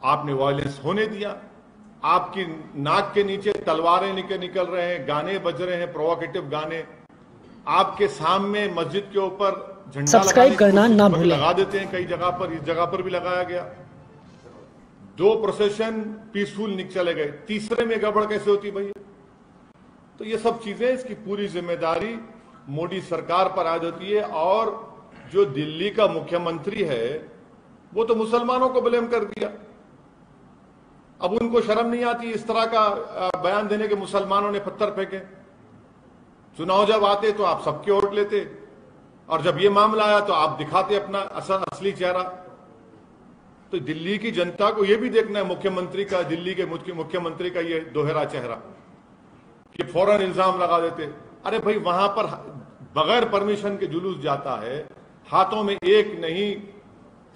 आपने वायलेंस होने दिया। आपकी नाक के नीचे तलवारें निकल रहे हैं, गाने बज रहे हैं, प्रोवोकेटिव गाने। आपके सामने मस्जिद के ऊपर झंडा लगाने सब्सक्राइब की करना ना कोशिश भूलें। लगा देते हैं कई जगह पर, इस जगह पर भी लगाया गया। 2 प्रोसेशन पीसफुल चले गए, तीसरे में गड़बड़ कैसे होती भैया? तो ये सब चीजें, इसकी पूरी जिम्मेदारी मोदी सरकार पर आ जाती है। और जो दिल्ली का मुख्यमंत्री है वो तो मुसलमानों को ब्लेम कर दिया। अब उनको शर्म नहीं आती इस तरह का बयान देने के मुसलमानों ने पत्थर फेंके। चुनाव जब आते तो आप सबके वोट लेते, और जब ये मामला आया तो आप दिखाते अपना असली चेहरा। तो दिल्ली की जनता को यह भी देखना है मुख्यमंत्री का, दिल्ली के मुख्यमंत्री का ये दोहरा चेहरा, कि फौरन इल्जाम लगा देते। अरे भाई, वहां पर बगैर परमिशन के जुलूस जाता है, हाथों में एक नहीं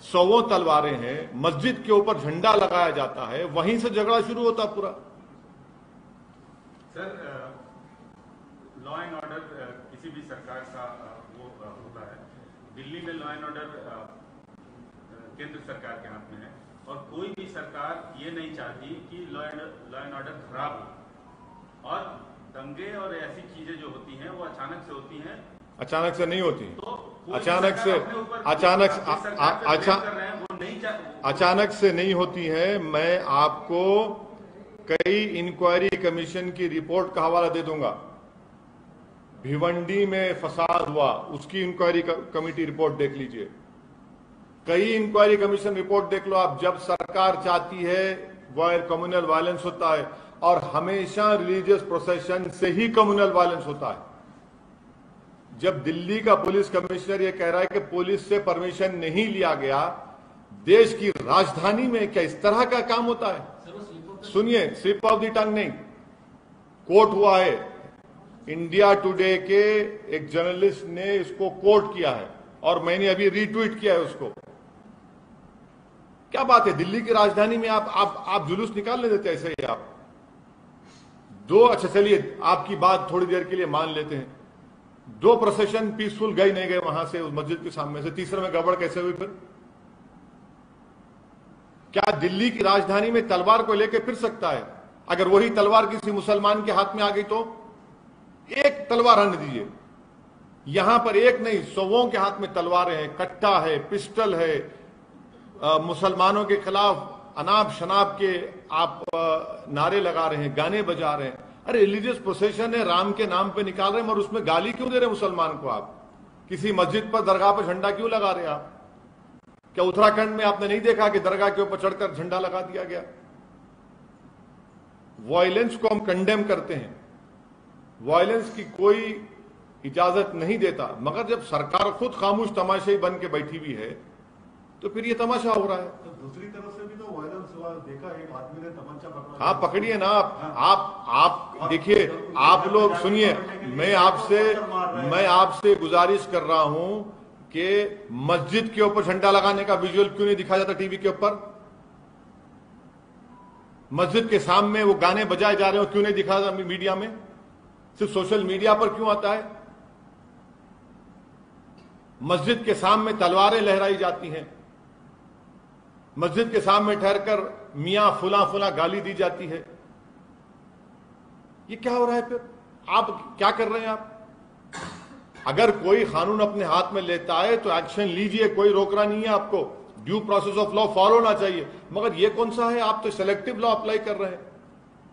100 तलवारें हैं, मस्जिद के ऊपर झंडा लगाया जाता है, वहीं से झगड़ा शुरू होता पूरा। सर, लॉ एंड ऑर्डर किसी भी सरकार का वो होता है। दिल्ली में लॉ एंड ऑर्डर केंद्र सरकार के हाथ में है, और कोई भी सरकार ये नहीं चाहती कि लॉ एंड ऑर्डर खराब हो। और दंगे और ऐसी चीजें जो होती हैं वो अचानक से होती हैं। अचानक से नहीं होती, तो अचानक से नहीं होती है। मैं आपको कई इंक्वायरी कमीशन की रिपोर्ट का हवाला दे दूंगा। भिवंडी में फसाद हुआ, उसकी इंक्वायरी कमेटी रिपोर्ट देख लीजिए। कई इंक्वायरी कमीशन रिपोर्ट देख लो आप। जब सरकार चाहती है वह कम्युनल वायलेंस होता है, और हमेशा रिलीजियस प्रोसेशन से ही कम्युनल वायलेंस होता है। जब दिल्ली का पुलिस कमिश्नर यह कह रहा है कि पुलिस से परमिशन नहीं लिया गया, देश की राजधानी में क्या इस तरह का काम होता है? सुनिए, स्लिप ऑफ द टंग नहीं, कोर्ट हुआ है। इंडिया टुडे के एक जर्नलिस्ट ने इसको कोट किया है, और मैंने अभी रीट्वीट किया है उसको। क्या बात है, दिल्ली की राजधानी में आप जुलूस निकालने देते ऐसे ही आप? अच्छा चलिए, आपकी बात थोड़ी देर के लिए मान लेते हैं। 2 प्रोसेशन पीसफुल गए नहीं गए वहां से, उस मस्जिद के सामने से, तीसरे में गड़बड़ कैसे हुई फिर? क्या दिल्ली की राजधानी में तलवार को लेकर फिर सकता है? अगर वही तलवार किसी मुसलमान के हाथ में आ गई तो एक तलवार आने दीजिए। यहां पर एक नहीं, 100 के हाथ में तलवारें हैं, कट्टा है, पिस्टल है, मुसलमानों के खिलाफ अनाप शनाप के आप नारे लगा रहे हैं, गाने बजा रहे हैं। अरे रिलीजियस प्रोसेशन है, राम के नाम पे निकाल रहे हैं, और उसमें गाली क्यों दे रहे हैं मुसलमान को? आप किसी मस्जिद पर, दरगाह पर झंडा क्यों लगा रहे हैं आप? क्या उत्तराखंड में आपने नहीं देखा कि दरगाह के ऊपर चढ़कर झंडा लगा दिया गया? वायलेंस को हम कंडेम करते हैं, वायलेंस की कोई इजाजत नहीं देता, मगर जब सरकार खुद खामोश तमाशाई बन के बैठी हुई है तो फिर ये तमाशा हो रहा है। तो दूसरी तरफ से भी तो वायलेंस हुआ, देखा एक आदमी ने तमंचा पकड़ा। हाँ, पकड़िए ना आप देखिए, आप लोग सुनिए, मैं आपसे गुजारिश कर रहा हूं कि मस्जिद के ऊपर झंडा लगाने का विजुअल क्यों नहीं दिखाया जाता टीवी के ऊपर? मस्जिद के सामने वो गाने बजाए जा रहे हो, क्यों नहीं दिखाया जाता मीडिया में? सिर्फ सोशल मीडिया पर क्यों आता है? मस्जिद के सामने तलवारें लहराई जाती हैं, मस्जिद के सामने ठहरकर मियां फुला फुला गाली दी जाती है। ये क्या हो रहा है फिर? आप क्या कर रहे हैं आप? अगर कोई कानून अपने हाथ में लेता है तो एक्शन लीजिए, कोई रोक रहा नहीं है आपको। Due process of law follow होना चाहिए, मगर ये कौन सा है? आप तो सेलेक्टिव लॉ अप्लाई कर रहे हैं।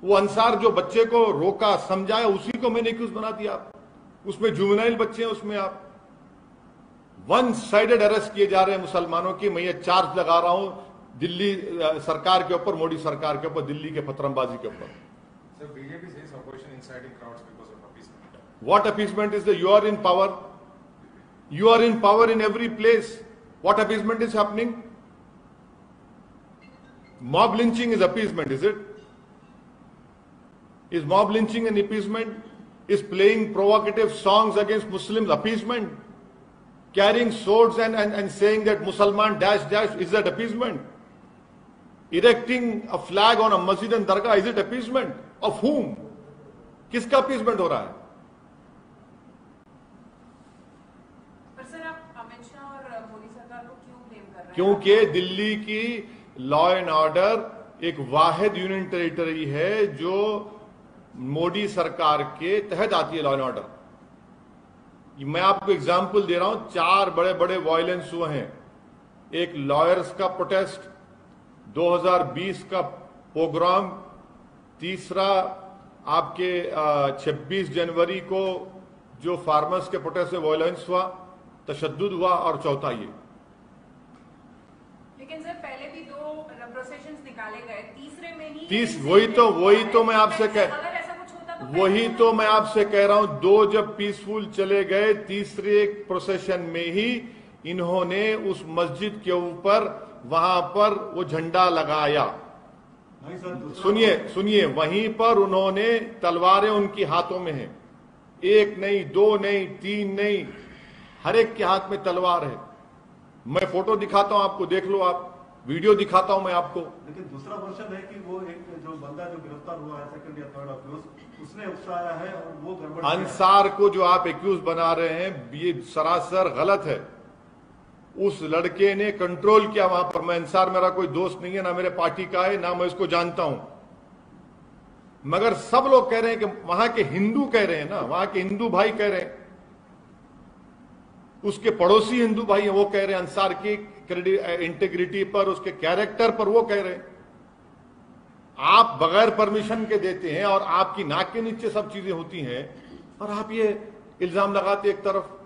वो अंसार जो बच्चे को रोका समझाया, उसी को मैंने एक्यूज बना दिया आप। उसमें जुवेनाइल बच्चे हैं, उसमें आप वन साइडेड अरेस्ट किए जा रहे हैं मुसलमानों की। मैं ये चार्ज लगा रहा हूं दिल्ली सरकार के ऊपर, मोदी सरकार के ऊपर, दिल्ली के पथरमबाजी के ऊपर। BJP says opposition inciting crowds because of appeasement. What appeasement is the? You are in power. You are in power in every place. What appeasement is happening? Mob lynching is appeasement, is it? Is mob lynching an appeasement? Is playing provocative songs against Muslims appeasement? Carrying swords and saying that Musalman dash dash, is that appeasement? Erecting a flag on a masjid and dargah, is it appeasement? Of whom? किसका appeasement हो रहा है? पर sir, आप अमित शाह और मोदी सरकार को क्यों ब्लेम कर रहे हैं? क्योंकि दिल्ली की लॉ एंड ऑर्डर एक वाहिद यूनियन टेरिटरी है जो मोदी सरकार के तहत आती है, लॉ एंड ऑर्डर। मैं आपको एग्जाम्पल दे रहा हूं, 4 बड़े बड़े वायलेंस हुए हैं। एक लॉयर्स का प्रोटेस्ट, 2020 का पोग्राम, तीसरा आपके 26 जनवरी को जो फार्मर्स के प्रोटेस्ट में वायलेंस हुआ, तशद्दुद हुआ, और चौथा ये। लेकिन सर पहले भी 2 प्रोसेशंस निकाले गए, तीसरे में ही वही तो मैं आपसे अगर ऐसा कुछ होता तो वही तो मैं आपसे कह रहा हूं, 2 जब पीसफुल चले गए, तीसरे प्रोसेशन में ही इन्होंने उस मस्जिद के ऊपर वहां पर वो झंडा लगाया। नहीं सर, सुनिए, वहीं पर उन्होंने तलवारें उनकी हाथों में हैं, 1 नहीं, 2 नहीं, 3 नहीं, हर एक के हाथ में तलवार है। मैं फोटो दिखाता हूं आपको, देख लो आप, वीडियो दिखाता हूं मैं आपको। लेकिन दूसरा वर्षन है कि वो एक जो बंदा जो गिरफ्तार हुआ है, सेकंड या थर्ड अक्यूज, उसने उकसाया है और वो गड़बड़। अंसार को जो आप एक्यूज बना रहे हैं, ये सरासर गलत है। उस लड़के ने कंट्रोल किया वहां पर। मैं अंसार मेरा कोई दोस्त नहीं है, ना मेरे पार्टी का है, ना मैं इसको जानता हूं, मगर सब लोग कह रहे हैं कि वहां के हिंदू कह रहे हैं ना, वहां के हिंदू भाई कह रहे हैं, उसके पड़ोसी हिंदू भाई हैं, वो कह रहे हैं अंसार की इंटीग्रिटी पर, उसके कैरेक्टर पर वो कह रहे हैं। आप बगैर परमिशन के देते हैं और आपकी नाक के नीचे सब चीजें होती हैं, और आप ये इल्जाम लगाते एक तरफ।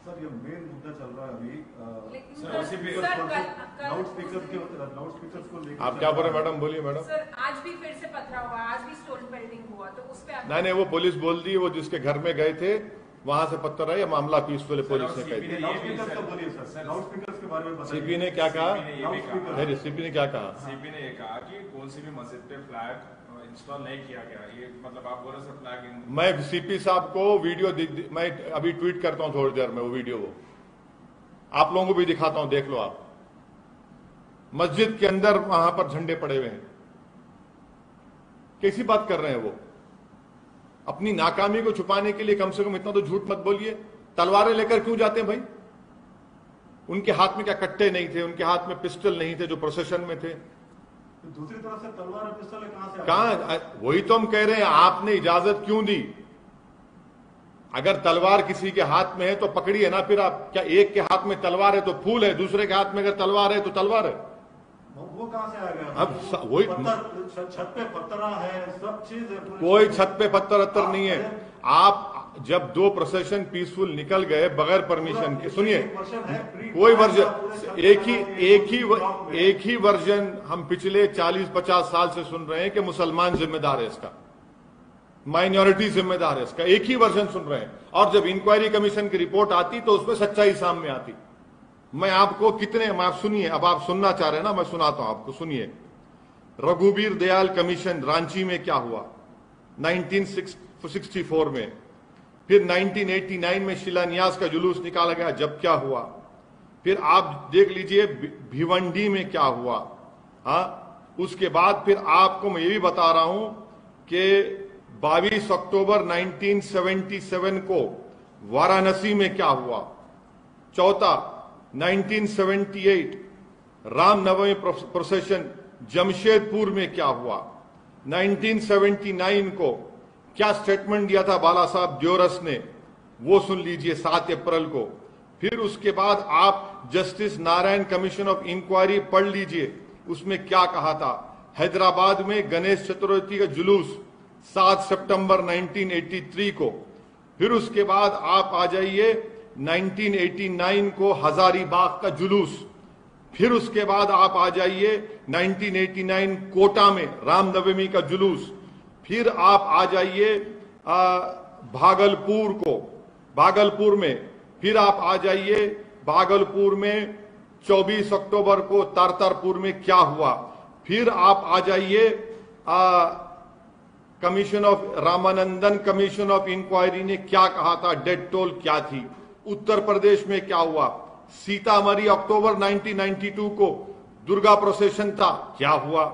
सर ये मेन मुद्दा चल रहा है अभी, लाउड स्पीकर को लेकर। आप क्या बोल रहे हैं मैडम? बोलिए मैडम। सर आज भी फिर से पथराव हुआ, आज भी स्टोन पेल्टिंग हुआ, तो उस पे नहीं, वो पुलिस बोल दी, वो जिसके घर में गए थे वहां से पत्थर है, मामला पीसफुल पुलिस ने कह दिया। लाउड स्पीकर का बोलिए सर, लाउड स्पीकर के बारे में बताइए। सीपी ने क्या कहा? लाउडस्पीकर। सीपी ने क्या कहा? सीपी ने ये कहा कि कौन सी भी मस्जिद पे फ्लैग इंस्टॉल नहीं किया गया। ये मतलब आप बोल रहे सर फ्लैग। मैं सीपी साहब को वीडियो मैं अभी ट्वीट करता हूं थोड़ी देर में, वो वीडियो वो आप लोगों को भी दिखाता हूं, देख लो आप। मस्जिद के अंदर वहां पर झंडे पड़े हुए हैं। कैसी बात कर रहे हैं वो? अपनी नाकामी को छुपाने के लिए कम से कम इतना तो झूठ मत बोलिए। तलवारें लेकर क्यों जाते हैं भाई? उनके हाथ में क्या कट्टे नहीं थे? उनके हाथ में पिस्टल नहीं थे जो प्रोसेशन में थे? दूसरी तरफ से तलवार और पिस्टल कहां से? कहां? वही तो हम कह रहे हैं, आपने इजाजत क्यों दी? अगर तलवार किसी के हाथ में है तो पकड़िए ना। फिर आप क्या, एक के हाथ में तलवार है तो फूल है, दूसरे के हाथ में अगर तलवार है तो तलवार है। वो कहां से आ गया? अब वही छत पे पत्थर है, सब चीज है। कोई छत पे पत्थर नहीं है। आप जब 2 प्रोसेशन पीसफुल निकल गए बगैर परमिशन के, सुनिए, कोई वर्जन एक ही वर्जन हम पिछले 40-50 साल से सुन रहे हैं कि मुसलमान जिम्मेदार है इसका, माइनॉरिटी जिम्मेदार है इसका, एक ही वर्जन सुन रहे हैं। और जब इंक्वायरी कमीशन की रिपोर्ट आती तो उसमें सच्चाई सामने आती। मैं आपको आप सुनिए, अब आप सुनना चाह रहे हैं ना, मैं सुनाता हूं आपको, सुनिए। रघुवीर दयाल कमीशन रांची में क्या हुआ 1964 में, फिर 1989 में शिलान्यास का जुलूस निकाला गया, जब क्या हुआ, फिर आप देख लीजिए भिवंडी में क्या हुआ। हाँ, उसके बाद फिर आपको मैं ये भी बता रहा हूं कि 22 अक्टूबर 1977 को वाराणसी में क्या हुआ। चौथा, 1978 रामनवमी प्रोसेशन जमशेदपुर में क्या हुआ। 1979 को क्या स्टेटमेंट दिया था बाला साहब द्योरस ने, वो सुन लीजिए 7 अप्रैल को। फिर उसके बाद आप justice Narayan commission of inquiry पढ़ लीजिए, उसमें क्या कहा था। हैदराबाद में गणेश चतुर्थी का जुलूस 7 सितंबर 1983 को। फिर उसके बाद आप आ जाइए 1989 को हजारीबाग का जुलूस। फिर उसके बाद आप आ जाइए 1989 कोटा में रामनवमी का जुलूस। फिर आप आ जाइए भागलपुर को, भागलपुर में। फिर आप आ जाइए भागलपुर में 24 अक्टूबर को तारतारपुर में क्या हुआ। फिर आप आ जाइए commission of Ramanandan commission of inquiry ने क्या कहा था, डेथ टोल क्या थी। उत्तर प्रदेश में क्या हुआ, सीतामढ़ी अक्टूबर 1992 को दुर्गा प्रोसेशन था, क्या हुआ।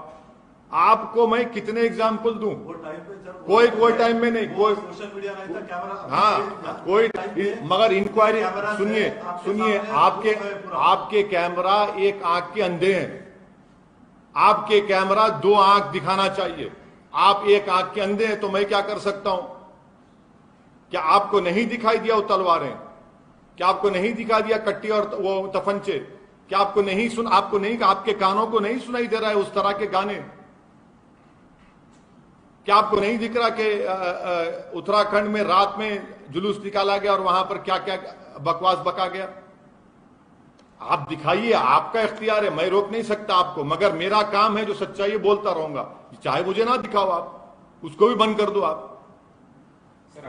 आपको मैं कितने एग्जाम्पल दूं? वो टाइम पे सर कोई टाइम में नहीं, कोई सोशल मीडिया नहीं था, कैमरा। हाँ कोई, मगर इंक्वायरी सुनिए आपके कैमरा एक आंख के अंधे हैं। आपके कैमरा दो आंख दिखाना चाहिए, आप एक आंख के अंधे हैं, तो मैं क्या कर सकता हूं? क्या आपको नहीं दिखाई दिया वो तलवारें? क्या आपको नहीं दिखा दिया कट्टी और वो तफंचे? क्या आपको नहीं आपके कानों को नहीं सुनाई दे रहा है उस तरह के गाने? क्या आपको नहीं दिख रहा कि उत्तराखंड में रात में जुलूस निकाला गया और वहां पर क्या क्या बकवास बका गया? आप दिखाइए, आपका इख्तियार है, मैं रोक नहीं सकता आपको, मगर मेरा काम है जो सच्चाई बोलता रहूंगा। चाहे मुझे ना दिखाओ, आप उसको भी बंद कर दो। आप के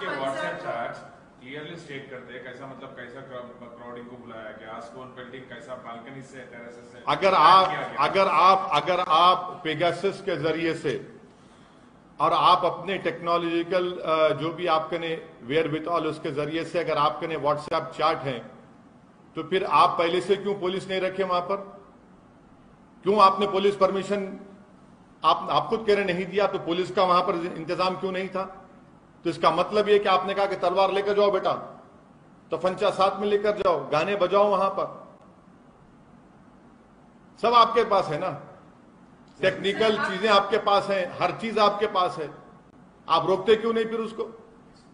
व्हाट्सएप चैट्स क्लियरली स्टेट करते हैं कैसा, मतलब कैसा क्राउडिंग को बुलाया गया, स्टोन पेल्टिंग कैसा, बालकनी से, टेरेस से। अगर आप पेगासस के जरिए से और आप अपने टेक्नोलॉजिकल जो भी आपके ने वेयर विथऑल उसके जरिए से अगर आपके ने व्हाट्सएप चैट हैं, तो फिर आप पहले से क्यों पुलिस नहीं रखे वहां पर? क्यों आपने पुलिस परमिशन आप खुद कह रहे नहीं दिया, तो पुलिस का वहां पर इंतजाम क्यों नहीं था? तो इसका मतलब यह कि आपने कहा कि तलवार लेकर जाओ बेटा, तो फंचा साथ में लेकर जाओ, गाने बजाओ वहां पर। सब आपके पास है ना, टेक्निकल चीजें आपके पास हैं, हर चीज आपके पास है, आप रोकते क्यों नहीं फिर उसको?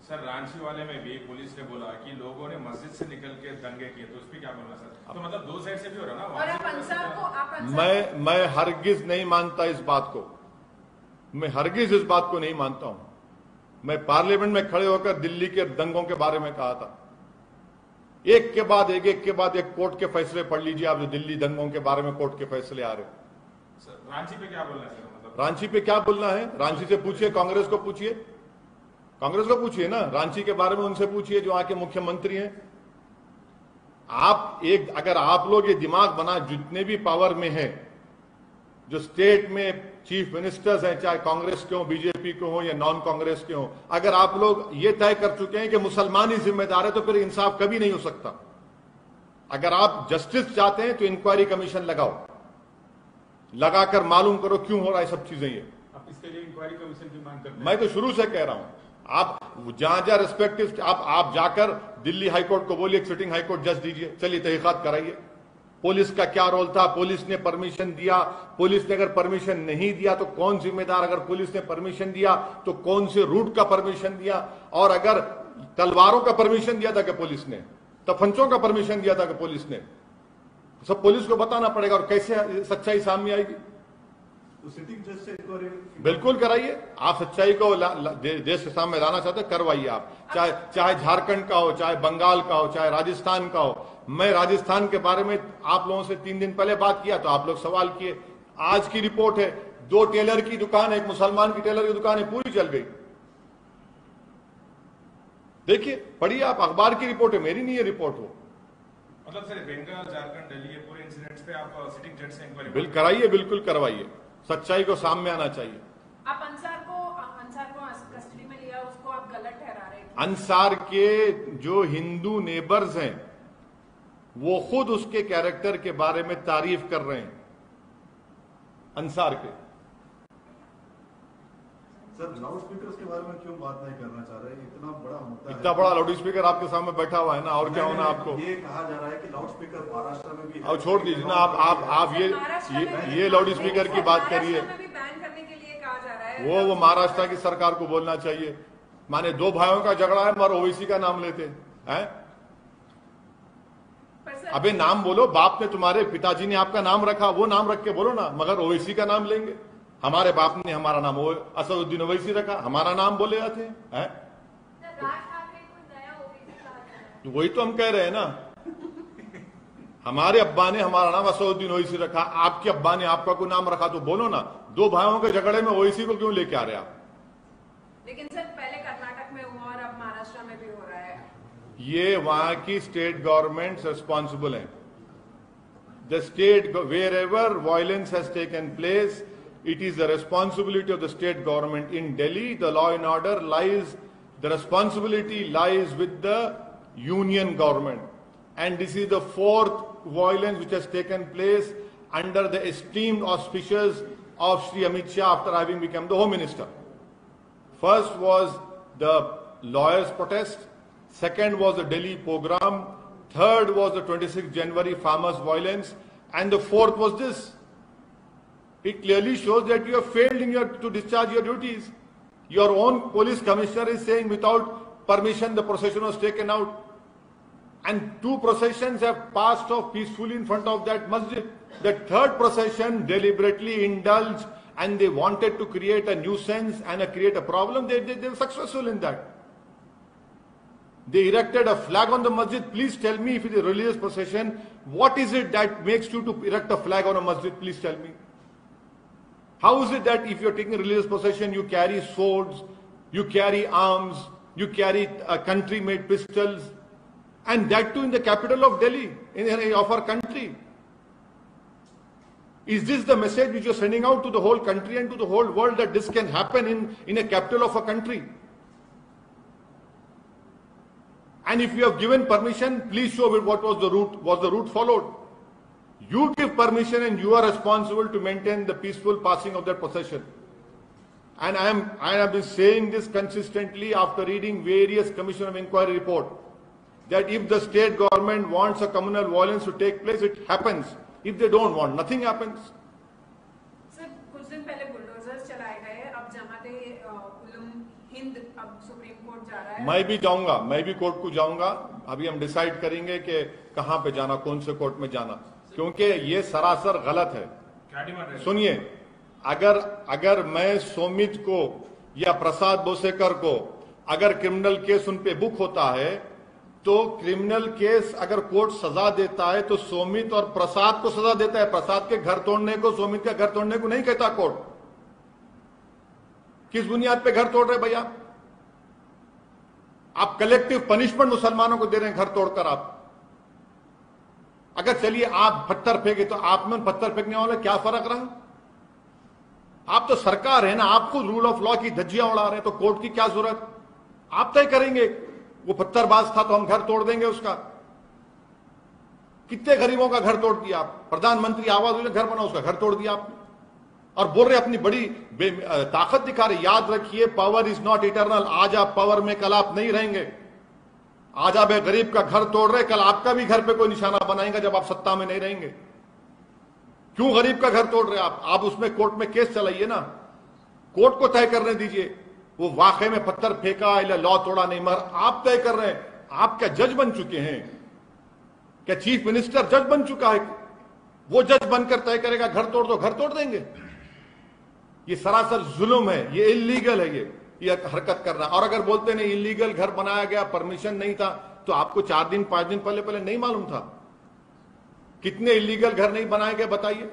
सर रांची वाले में भी पुलिस ने बोला कि लोगों ने मस्जिद से निकल के दंगे किए, तो उस पर क्या बोलना सर? तो मतलब दो साइड से भी हो रहा ना। मैं हरगिज नहीं मानता इस बात को, मैं हरगिज इस बात को नहीं मानता हूं। मैं पार्लियामेंट में खड़े होकर दिल्ली के दंगों के बारे में कहा था, एक के बाद एक कोर्ट के फैसले पढ़ लीजिए आप, जो दिल्ली दंगों के बारे में कोर्ट के फैसले आ रहे। रांची पे क्या बोलना है सर? मतलब रांची पे क्या बोलना है? रांची से पूछिए, कांग्रेस को पूछिए ना, रांची के बारे में उनसे पूछिए जो आके मुख्यमंत्री हैं। अगर आप लोग ये दिमाग बना, जितने भी पावर में हैं, जो स्टेट में चीफ मिनिस्टर्स हैं, चाहे कांग्रेस के हो, बीजेपी के हो या नॉन कांग्रेस के हो, अगर आप लोग ये तय कर चुके हैं कि मुसलमान ही जिम्मेदार है, तो फिर इंसाफ कभी नहीं हो सकता। अगर आप जस्टिस चाहते हैं तो इंक्वायरी कमीशन लगाकर मालूम करो क्यों हो रहा है सब चीजें। ये आप इसके लिए इंक्वायरी कमीशन की मांग करते हैं? मैं तो शुरू से कह रहा हूं, आप जहां रिस्पेक्टिव आप जाकर दिल्ली हाईकोर्ट को बोलिए, सिटिंग हाईकोर्ट जज दीजिए, चलिए तहकीकात कराइए, पुलिस का क्या रोल था, पुलिस ने परमिशन दिया, पुलिस ने अगर परमिशन नहीं दिया तो कौन जिम्मेदार, अगर पुलिस ने परमिशन दिया तो कौन से रूट का परमिशन दिया, और अगर तलवारों का परमिशन दिया था कि पुलिस ने, तफंचों का परमिशन दिया था कि पुलिस ने, सब पुलिस को बताना पड़ेगा, और कैसे सच्चाई सामने आएगी? तो सिटिंग जज से इंक्वायरी बिल्कुल कराइए। आप सच्चाई को देश के सामने लाना चाहते हैं, करवाइए आप, चाहे झारखंड का हो, चाहे बंगाल का हो, चाहे राजस्थान का हो। मैं राजस्थान के बारे में आप लोगों से 3 दिन पहले बात किया तो आप लोग सवाल किए। आज की रिपोर्ट है, 2 टेलर की दुकान है, एक मुसलमान की टेलर की दुकान है, पूरी जल गई। देखिए, पढ़िए आप, अखबार की रिपोर्ट है, मेरी नहीं है रिपोर्ट वो। मतलब सर बंगाल, झारखंड, दिल्ली, ये पूरे इंसिडेंट्स पे आप सिटिंग जज से इंक्वायरी बिल्कुल कराइए, बिल्कुल करवाइए, सच्चाई को सामने आना चाहिए। आप अंसार को कस्टडी में लिया, उसको आप गलत ठहरा रहे हैं। अंसार के जो हिंदू नेबर्स हैं वो खुद उसके कैरेक्टर के बारे में तारीफ कर रहे हैं, अंसार के। सर लाउड स्पीकर के बारे में क्यों बात नहीं करना चाह रहे? इतना बड़ा मुद्दा, इतना बड़ा लाउड स्पीकर आपके सामने बैठा हुआ है ना, और क्या होना आपको? ये कहा जा रहा है कि लाउड स्पीकर महाराष्ट्र में भी, अब छोड़ दीजिए ना आप ये लाउड स्पीकर की बात करिए, वो महाराष्ट्र की सरकार को बोलना चाहिए। माने 2 भाइयों का झगड़ा है, मगर ओवैसी का नाम लेते हैं। अबे नाम बोलो, बाप ने, तुम्हारे पिताजी ने आपका नाम रखा, वो नाम रख के बोलो ना, मगर ओवैसी का नाम लेंगे। हमारे बाप ने हमारा नाम असदुद्दीन ओवैसी रखा, हमारा नाम बोले जाते हैं। तो वही तो हम कह रहे हैं ना, हमारे अब्बा ने हमारा नाम असदुद्दीन ओवैसी रखा, आपके अब्बा ने आपका कोई नाम रखा, तो बोलो ना। 2 भाइयों के झगड़े में ओवैसी को क्यों लेके आ रहे आप? लेकिन सर पहले कर्नाटक में हुआ और अब महाराष्ट्र में भी हो रहा है। ये वहां की स्टेट गवर्नमेंट रिस्पॉन्सिबल है। The state, wherever violence has taken place, it is the responsibility of the state government. In Delhi, the law and order lies, the responsibility lies with the union government. And this is the 4th violence which has taken place under the esteemed auspicious of Shri Amit Shah after having become the Home Minister. First was the lawyers' protest, second was the Delhi pogrom, third was the 26th January farmers' violence, and the fourth was this. It clearly shows that you have failed to discharge your duties. Your own police commissioner is saying without permission the procession was taken out. And 2 processions have passed off peacefully in front of that masjid. The third procession deliberately indulged and they wanted to create a nuisance and create a problem. They were successful in that. They erected a flag on the masjid. Please tell me, if it is a religious procession, what is it that makes you to erect a flag on a masjid? Please tell me. How is it that if you're taking a religious procession, you carry swords, you carry arms, you carry country-made pistols, and that too in the capital of Delhi, of our country? Is this the message which you're sending out to the whole country and to the whole world, that this can happen in a capital of a country? And if you have given permission, please show me what was the route. Was the route followed? You give permission and you are responsible to maintain the peaceful passing of that procession. And I have been saying this consistently after reading various Commission of Inquiry report, that if the state government wants a communal violence to take place, it happens. If they don't want, nothing happens. Sir, कुछ दिन पहले bulldozers चलाए गए, अब जमाते उलम हिंद अब supreme court जा रहा है। मैं भी जाऊंगा, मैं भी कोर्ट को जाऊंगा। अभी हम डिसाइड करेंगे कि कहां पे जाना, कौन से कोर्ट में जाना, क्योंकि ये सरासर गलत है। क्या डिमांड है? सुनिए, अगर मैं सोमित को या प्रसाद बोसेकर को अगर क्रिमिनल केस उन पे बुक होता है, तो क्रिमिनल केस अगर कोर्ट सजा देता है तो सोमित और प्रसाद को सजा देता है। प्रसाद के घर तोड़ने को, सोमित का घर तोड़ने को नहीं कहता कोर्ट। किस बुनियाद पे घर तोड़ रहे भैया? आप कलेक्टिव पनिशमेंट मुसलमानों को दे रहे हैं घर तोड़कर। आप अगर चलिए आप पत्थर फेंके तो आप में पत्थर फेंकने वाले क्या फर्क रहा? आप तो सरकार है ना, आपको रूल ऑफ लॉ की धज्जियां उड़ा रहे हैं, तो कोर्ट की क्या जरूरत? आप तय करेंगे। वो पत्थरबाज था तो हम घर तोड़ देंगे उसका। कितने गरीबों का घर तोड़ दिया आप? प्रधानमंत्री आवास योजना घर बना, उसका घर तोड़ दिया आपने, और बोल रहे अपनी बड़ी ताकत दिखा रहे। याद रखिए, पावर इज नॉट इटर्नल। आज आप पावर में, कल आप नहीं रहेंगे। आज आप एक गरीब का घर तोड़ रहे, कल आपका भी घर पे कोई निशाना बनाएगा जब आप सत्ता में नहीं रहेंगे। क्यों गरीब का घर तोड़ रहे आप उसमें कोर्ट में केस चलाइए ना, कोर्ट को तय करने दीजिए वो वाकई में पत्थर फेंका या लॉ तोड़ा नहीं, मगर आप तय कर रहे हैं। आप क्या जज बन चुके हैं? क्या चीफ मिनिस्टर जज बन चुका है? वो जज बनकर तय करेगा घर तोड़ दो, घर तोड़ देंगे। ये सरासर जुल्म है, ये इलीगल है, ये हरकत कर रहा है। और अगर बोलते नहीं इलीगल घर बनाया गया, परमिशन नहीं था, तो आपको 4 दिन 5 दिन पहले नहीं मालूम था? कितने इलीगल घर नहीं बनाए गए बताइए?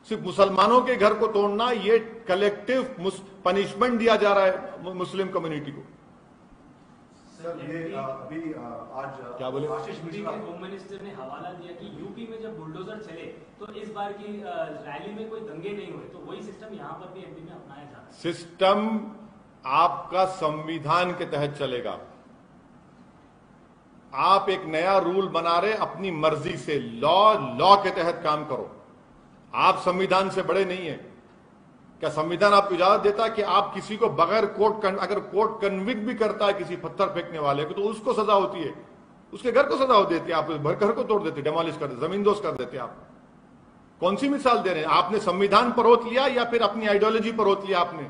सिर्फ मुसलमानों के घर को तोड़ना, ये कलेक्टिव पनिशमेंट दिया जा रहा है मुस्लिम कम्युनिटी को। सर, ये अभी आज क्या बोले? आशीष मिश्रा होम मिनिस्टर ने हवाला दिया कि यूपी में जब बुलडोजर चले तो इस बार की रैली में कोई दंगे नहीं हुए, तो वही सिस्टम यहाँ पर भी एमपी में अपनाया जा रहा है। सिस्टम आपका संविधान के तहत चलेगा। आप एक नया रूल बना रहे अपनी मर्जी से, लॉ के तहत काम करो। आप संविधान से बड़े नहीं है। क्या संविधान आपको इजाजत देता है कि आप किसी को बगैर कोर्ट, अगर कोर्ट कन्विक्ट भी करता है किसी पत्थर फेंकने वाले को, तो उसको सजा होती है, उसके घर को सजा हो देती है, आप घर को तोड़ देते, डेमोलिश कर देते, जमींदोज कर देते। आप कौन सी मिसाल दे रहे हैं? आपने संविधान पर रोक लिया या फिर अपनी आइडियोलॉजी पर रोक लिया आपने?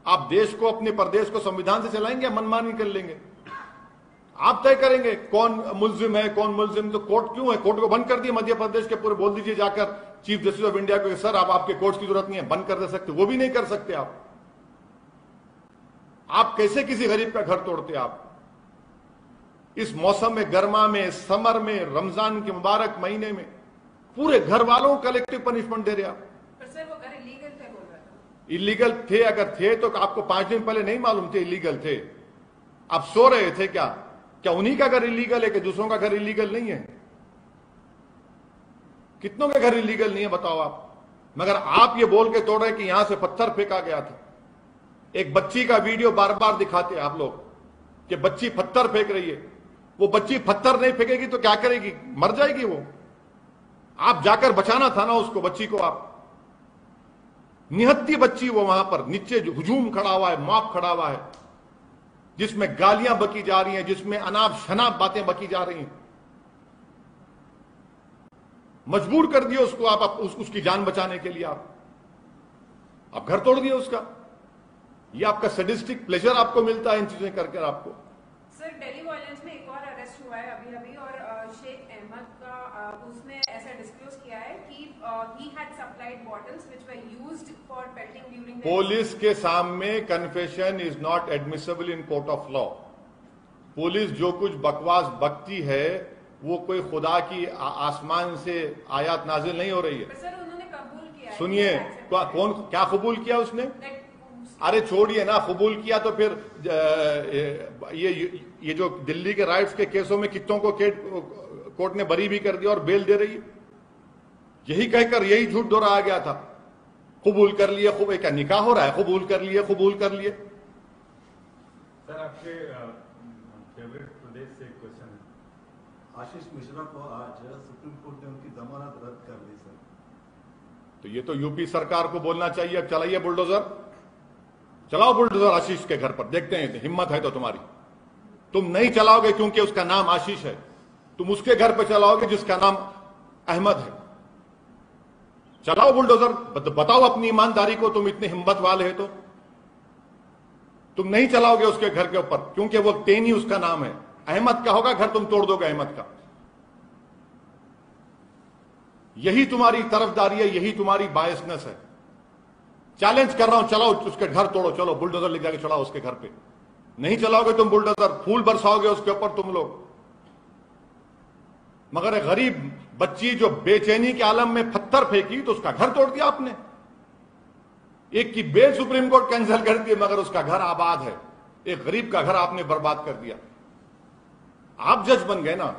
आप देश को, अपने प्रदेश को संविधान से चलाएंगे या मनमानी कर लेंगे? आप तय करेंगे कौन मुल्जिम है, कौन मुल्जिम। तो कोर्ट क्यों है? कोर्ट को बंद कर दिए मध्य प्रदेश के पूरे। बोल दीजिए जाकर चीफ जस्टिस ऑफ इंडिया को, सर आपके कोर्ट की जरूरत नहीं है, बंद कर दे सकते। वो भी नहीं कर सकते आप कैसे किसी गरीब का घर तोड़ते? आप इस मौसम में, गर्मा में, समर में, रमजान के मुबारक महीने में पूरे घर वालों को कलेक्टिव पनिशमेंट दे रहे आप। पर सर वो घर इलीगल थे बोल रहा था। इलीगल थे? अगर थे तो आपको 5 दिन पहले नहीं मालूम थे इलीगल थे? आप सो रहे थे क्या? क्या उन्हीं का घर इलीगल है कि दूसरों का घर इलीगल नहीं है? कितनों के घर इलीगल नहीं है बताओ आप? मगर आप ये बोल के तोड़ रहे कि यहां से पत्थर फेंका गया था। एक बच्ची का वीडियो बार बार दिखाते आप लोग कि बच्ची पत्थर फेंक रही है। वो बच्ची पत्थर नहीं फेंकेगी तो क्या करेगी? मर जाएगी वो। आप जाकर बचाना था ना उसको, बच्ची को। आप निहत्ती बच्ची वो वहां पर नीचे जो हुजूम खड़ा हुआ है, मॉब खड़ा हुआ है, जिसमें गालियां बकी जा रही हैं, जिसमें अनाप शनाप बातें बकी जा रही हैं। मजबूर कर दिए उसको आप उसकी जान बचाने के लिए आप घर तोड़ दिए उसका। ये आपका सैडिस्टिक प्लेजर आपको मिलता है इन चीजें करके आपको। सर दिल्ली वायलेंस में एक और अरेस्ट हुआ है अभी और शेख अहमद का उसने ऐसा डिस्क्लोज किया है कि he had supplied bottles which were used for pelting during the police के सामने confession is not admissible in court of law. Police जो कुछ बकवास बकती है वो कोई खुदा की आसमान से आयत नाजिल नहीं हो रही है। सर उन्होंने कबूल किया। सुनिए, कौन क्या कबूल किया उसने? अरे छोड़िए ना, कबूल किया तो फिर ये जो दिल्ली के राइट्स के केसों में कितनों को कोर्ट ने बरी भी कर दिया और बेल दे रही है। यही कहकर यही झूठ दोहराया गया था, कबूल कर लिए। क्या निकाह हो रहा है? कबूल कर लिए, कबूल कर लिए। सर आपके फेवरेट प्रदेश से एक क्वेश्चन है। आशीष मिश्रा को आज सुप्रीम कोर्ट ने उनकी जमानत रद्द कर दी सर। तो ये तो यूपी सरकार को बोलना चाहिए, अब चलाइए बुलडोजर, चलाओ बुलडोजर आशीष के घर पर, देखते हैं हिम्मत है तो तुम्हारी। तुम नहीं चलाओगे क्योंकि उसका नाम आशीष है, तुम उसके घर पर चलाओगे जिसका नाम अहमद है। चलाओ बुलडोजर, बताओ अपनी ईमानदारी को, तुम इतने हिम्मत वाले हैं तो। तुम नहीं चलाओगे उसके घर के ऊपर क्योंकि वो तेनी उसका नाम है, अहमद का होगा घर, तुम तोड़ दोगे अहमद का। यही तुम्हारी तरफदारी है, यही तुम्हारी बायसनेस है। चैलेंज कर रहा हूं, चलाओ उसके घर तोड़ो, चलो बुलडोजर ले जाके चलाओ उसके घर पे। नहीं चलाओगे तुम बुलडोजर, फूल बरसाओगे उसके ऊपर तुम लोग। मगर एक गरीब बच्ची जो बेचैनी के आलम में पत्थर फेंकी तो उसका घर तोड़ दिया आपने। एक की बेल सुप्रीम कोर्ट कैंसिल कर दी मगर उसका घर आबाद है। एक गरीब का घर आपने बर्बाद कर दिया। आप जज बन गए ना।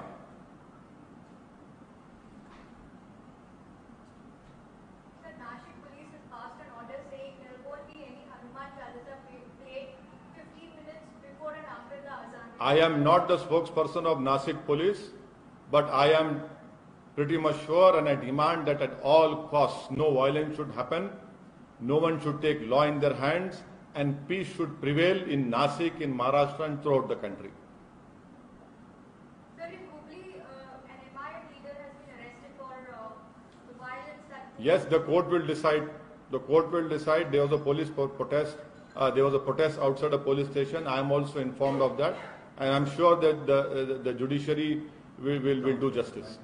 I am not the spokesperson of Nashik police, but I am pretty much sure and I demand that at all costs no violence should happen, no one should take law in their hands and peace should prevail in Nashik, in Maharashtra and throughout the country. Sir, in Hubli, an MIM leader has been arrested for the violence that... Yes, the court will decide. The court will decide. There was a police protest. There was a protest outside a police station. I am also informed of that. And I'm sure that the judiciary will do justice.